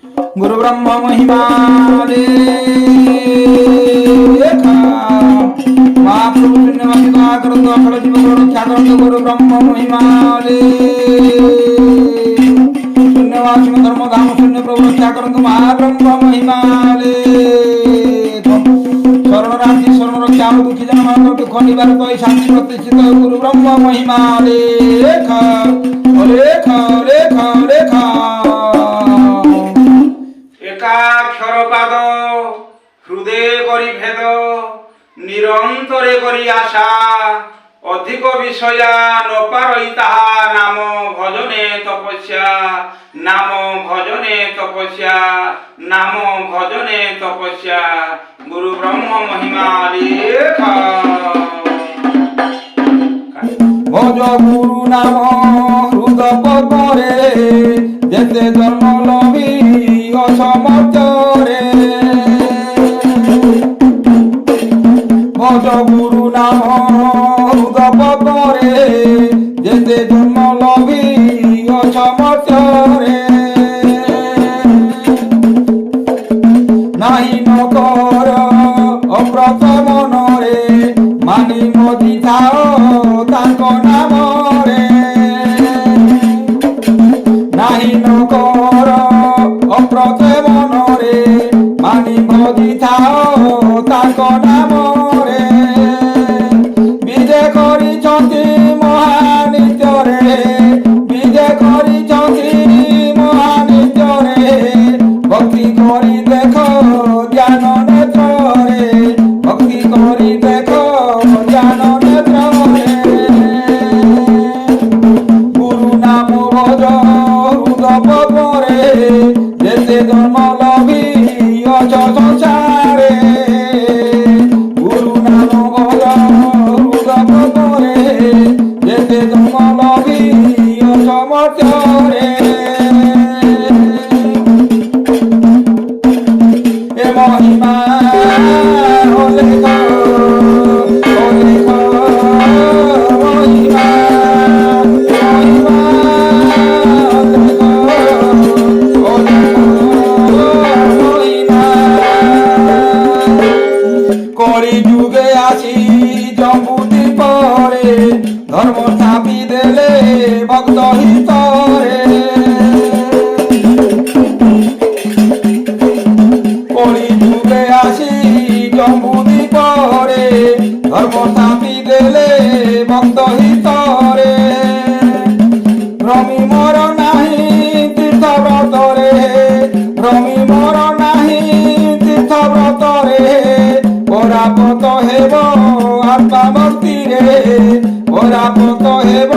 गुरु ब्रह्म महिमाले महाप्रभु शून्यवासी दया करंतु अखिल जीवन रक्षा करंतु गुरु ब्रह्म महिमाले शून्यवासी धर्म धाम शून्य प्रभु रक्षा करंतु महाब्रह्म महिमाले शरण राशि शरण रक्षा दुखी जन मान दुख निवार पाई शांति प्रतिष्ठित गुरु ब्रह्म महिमाले लेख लेख लेख लेख एकाक्षर पाद हृदय करी भेद निरंतरे करी आशा अधिक विषया न पारई ताहा नाम भजने तपस्या नाम भजने तपस्या नाम भजने तपस्या गुरु ब्रह्म महिमा लेख भज गुरु नाम हृदय परे जेते जन्म लभी असमर्थे भज गुरु नाम हृदय परे जेते जन्म लभी असमर्थे नाही नकर अप्रत मनरे मानि मति थाओ तांक नामरे नाही नकर अप्रत मनरे मानि मति थाओ तांक नामरे विजय करिछन्ति महानित्यरे विजय करिछन्ति महानित्यरे भक्ति करी देख ज्ञान नेत्रे भक्ति करी देख ज्ञान नेत्रे गुरु नाम भज हृदय परे जेते जन्म लभी अच संसारे गुरु नाम भज हृदय परे जेते जन्म लभी असमर्थे महिमा लेख लेख महिमा महिमा लेख महिमा कलि जुगे आसी जम्बुदी परे धर्म स्थापी देले भक्त हितरे कलि जुगे आसी जम्बुदी परे धर्म स्थापी देले भक्त हितरे भ्रमी मोर नाही तीर्थ व्रतरे भ्रमी मोर नाही तीर्थ व्रतरे परापत हेब आत्मा भक्ति रे परापत हेब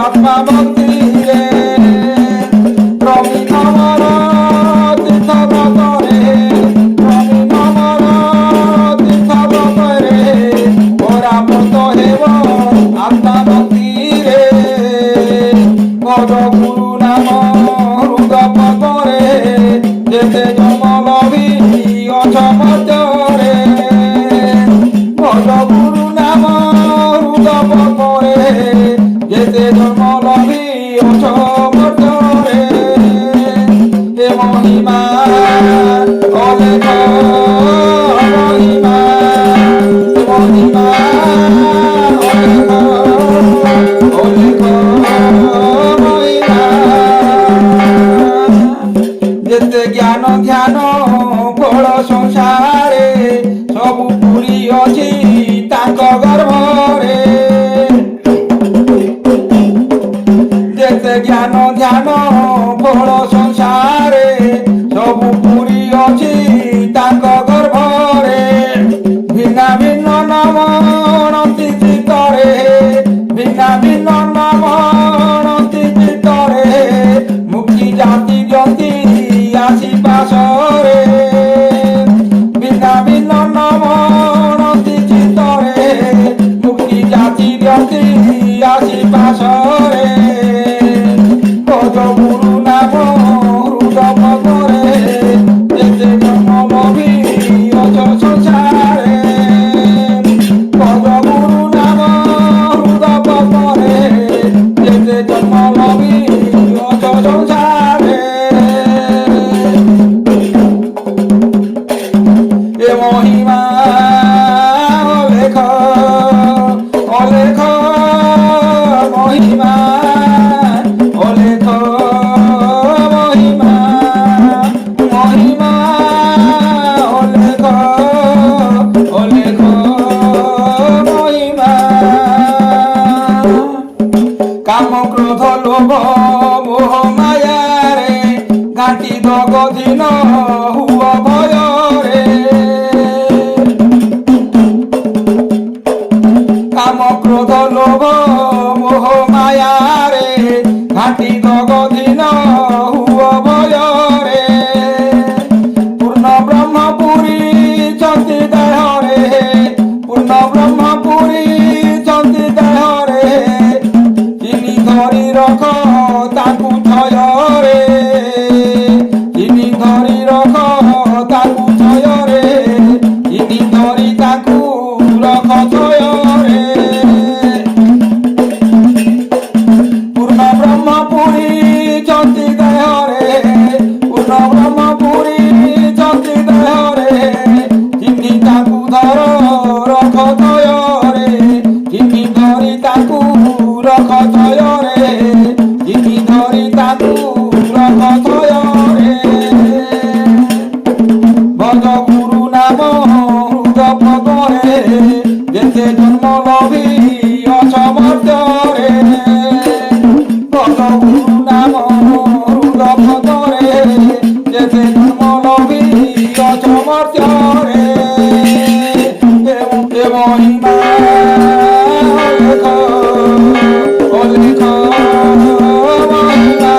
आत्मा भक्ति रे भ्रमी नमर तीर्थ व्रतरे भ्रमी नमर तीर्थ व्रतरे परापत हेब आत्मा भक्ति रे भज गुरु नाम हृदय परे जेते जन्म लभी असमर्थे भज गुरु नाम हृदय परे जेते जन्म लभी असमर्थे हे महिमा अलेख महिमा महिमा अलेख अलेख महिमा जेते ज्ञान ध्यान फल संसारे सबु पूरी अछि तांक गर्भरे जेते ज्ञान ध्यान फल संसारे सबु पूरी अछि तांक गर्भरे भिन्न भिन्न नाम अनंति चित्तरे भिन्न भिन्न नाम अनंति चित्तरे मुक्ति जाति ज्योति आसी पासरे भिन्न भिन्न नाम अनंति चित्तरे मुक्ति जाति ज्योति आसी पासरे भज गुरु नाम हृदय परे जेते जन्म लभी अच संसारे भज गुरु नाम हृदय परे जेते जन्म लभी अच संसारे ঘাটি দগধীন হুয় ভয়রে কাম ক্রোধ লোভ মোহ মায়ারে ঘাটি দগধীন হুয় ভয়রে পূর্ণ ব্রহ্মপুরী চন্তি দেহরে পূর্ণ ব্রহ্মপুরী চন্তি দেহরে তিনি ধরি রখ তাকু ছয়রে তিনি ধরি রখ তাকু ছয়রে তিনি ধরি তাকু রখ ছয়রে পূর্ণ ব্রহ্মপুরী চন্তি দেহরে পূর্ণ ব্রহ্মপুরী চন্তি দেহরে তিনি তাকু ধর রখ ছয়রে তিনি ধরি তাকু রখ ছয়রে তিনি ধরি তাকু রখ ছয়রে ভজ গুরু নাম হৃদ পদরে যেতে জন্ম লভি অসমর্থরে ভজ গুরু নাম হৃদ পদরে যেতে জন্ম লভি অসমর্থরে মহিমা লেখ অলেখ মহিমা মহিমা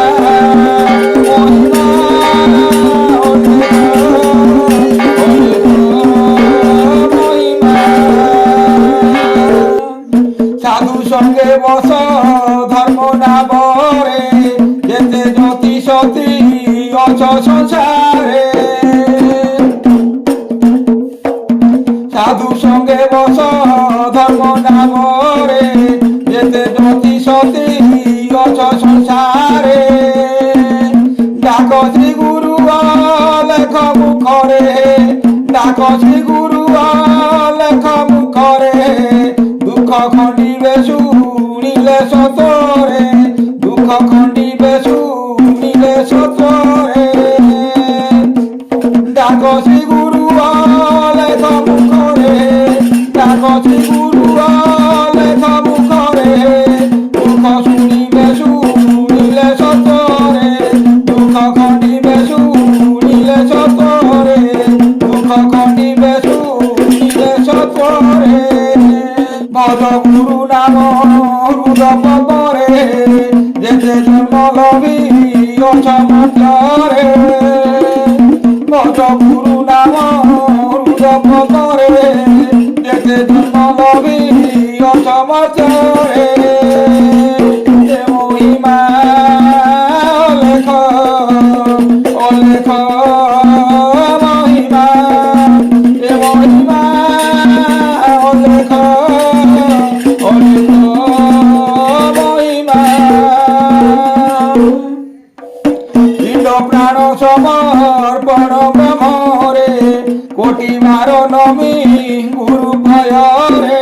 অলেখ মহিমা সাধু সঙ্গে বস ধর্ম নাবরে যেতে জ্যোতি সতী অছ সংসারে সাধু সঙ্গে বস ধর্ম নামরে যেতে জ্যোতি সতী অছ সংসারে ডাক শ্রী গুরু লেখ মুখরে ডাক শ্রী গুরু লেখ মুখরে দুঃখ খণ্ডিবে শুনিলে সতরে দুঃখ খণ্ডিবে শুনিলে সতরে ডাক শ্রী গুরু লেখ মুখরে ডাক শ্রী গুরু লেখ মুখরে দুঃখ শুনিবে শুনিলে সতরে দুঃখ খণ্ডিবে শুনিলে সতরে দুঃখ খণ্ডিবে শুনিলে সতরে ভজ গুরু নাম হৃদ পদরে যেতে জন্ম লভি অসমর্থরে ভজ গুরু নাম হৃদ পদরে যেতে জন্ম লভি অসমর্থরে মহিমা অলেখ অলেখ মহিমা মহিমা অলেখ অলেখ মহিমা পিণ্ড প্রাণ সমর্পণ ব্রহ্মরে কোটি মার নমি গুরু ভয়রে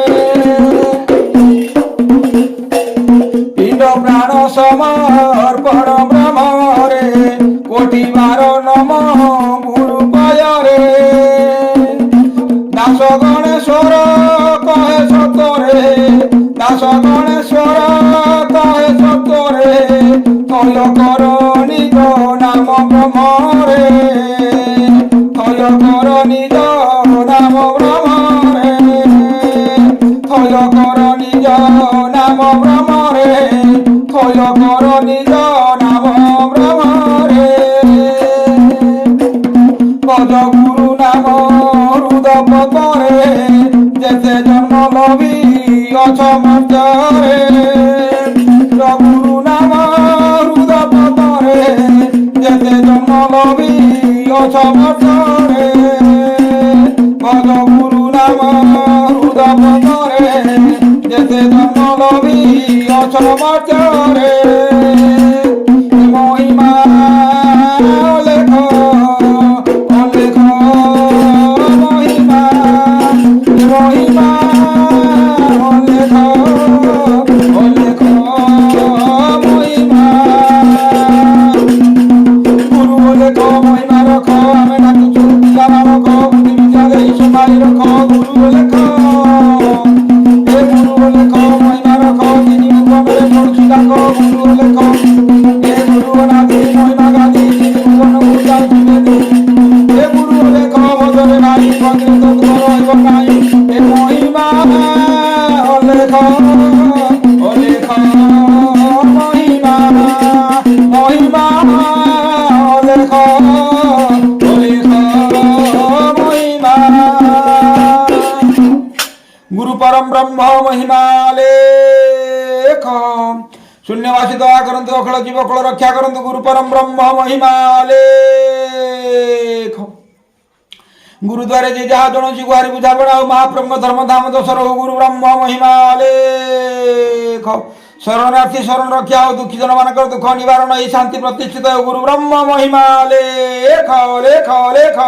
পিণ্ড প্রাণ সমর্পণ ব্রহ্মরে কোটি মার নম গুরু ভয়রে দাস গণেশ্বর কহে সতরে দাস গণেশ্বর কহে সতরে তয় কর নিজ নাম ব্রহ্মরে তয় কর নিজ নাম ব্রহ্মরে তয় কর নিজ নাম ব্রহ্মরে তয় কর নিজ নাম ব্রহ্মরে ভজ গুরু নাম হৃদ পদরে যেতে জন্ম লভি অসমর্থরে গুরু নাম হৃদ পদরে যেতে জন্ম লভি অসমর্থরে ভজ গুরু নাম হৃদ পদরে যেতে জন্ম লভি অসমর্থরে মহিমা অলেখ অলেখ মহিমা মহিমা অলেখ অলেখ মহিমা গুরু লেখ মহিমা রখ আমি ডাকিছু পিলা রখ বুদ্ধি বিদ্যা দেই সমাই রখ গুরু লেখ হে গুরু লেখ মহিমা রখ যিনি উপমে পড়ছি ডাক গুরু লেখ ब्रह्म महिमा लेख शून्यवासी दया करंतु अखिल जीव कुल रक्षा करंतु गुरु परम ब्रह्म महिमा लेख गुरुद्वारे जे जहा जन गुहारी बुझापड़ा महाप्रभु धर्म धाम दोषर हो गुरु ब्रह्म महिमा लेख शरणार्थी शरण रक्षा हो दुखी जन मान दुख निवारण ये शांति प्रतिष्ठित हो गुरु ब्रह्म महिमा लेख लेख लेख